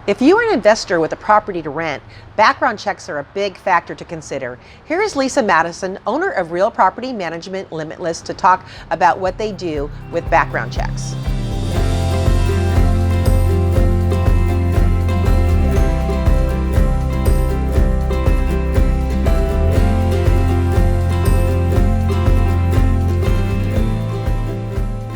If you are an investor with a property to rent, background checks are a big factor to consider. Here is Lisa Madison, owner of Real Property Management Limitless, to talk about what they do with background checks.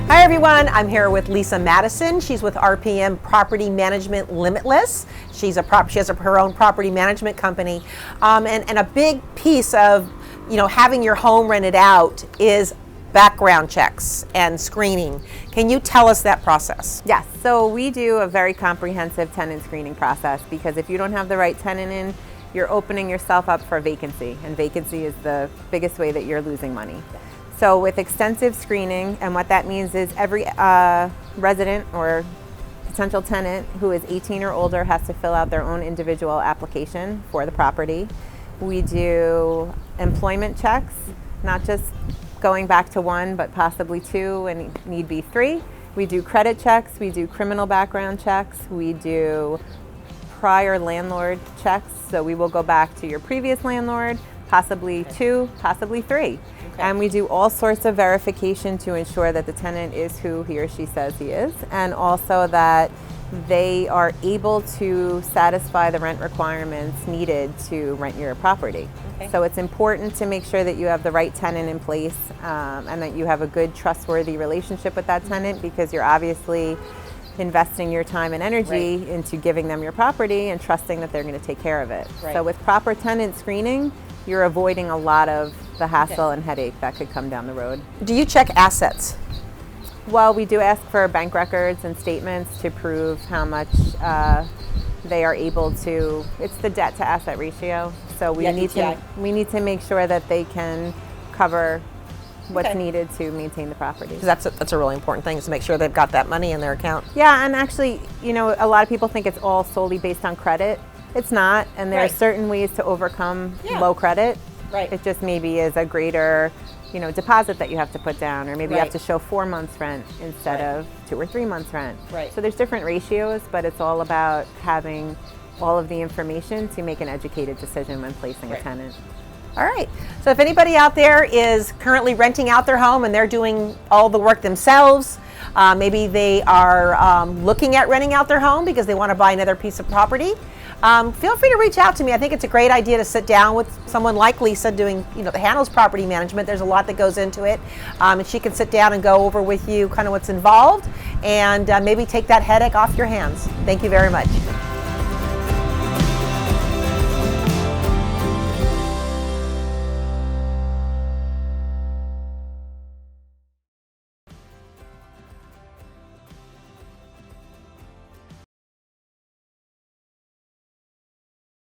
Hi everyone, I'm here with Lisa Madison. She's with RPM Property Management Limitless. She has her own property management company, and a big piece of having your home rented out is background checks and screening. Can you tell us that process? Yes, so we do a very comprehensive tenant screening process, because if you don't have the right tenant in, you're opening yourself up for vacancy, and vacancy is the biggest way that you're losing money. So with extensive screening, and what that means is every resident or potential tenant who is 18 or older has to fill out their own individual application for the property. We do employment checks, not just going back to one, but possibly two and need be three. We do credit checks, we do criminal background checks, we do prior landlord checks, so we will go back to your previous landlord, possibly two, possibly three. Okay. And we do all sorts of verification to ensure that the tenant is who he or she says he is, and also that they are able to satisfy the rent requirements needed to rent your property. Okay. So it's important to make sure that you have the right tenant in place, and that you have a good, trustworthy relationship with that tenant, because you're obviously investing your time and energy into giving them your property and trusting that they're going to take care of it. Right. So with proper tenant screening, you're avoiding a lot of the hassle and headache that could come down the road. Do you check assets? Well, we do ask for bank records and statements to prove how much they are able to. It's the debt to asset ratio. So we need to make sure that they can cover what's needed to maintain the property. That's a really important thing, is to make sure they've got that money in their account. Yeah, and actually, a lot of people think it's all solely based on credit. It's not, and there are certain ways to overcome low credit. Right. It just maybe is a greater, deposit that you have to put down, or maybe you have to show 4 months rent instead of 2 or 3 months rent. Right. So there's different ratios, but it's all about having all of the information to make an educated decision when placing a tenant. All right. So if anybody out there is currently renting out their home and they're doing all the work themselves, maybe they are looking at renting out their home because they want to buy another piece of property, feel free to reach out to me. I think it's a great idea to sit down with someone like Lisa doing, that handles property management. There's a lot that goes into it, and she can sit down and go over with you kind of what's involved, and maybe take that headache off your hands. Thank you very much.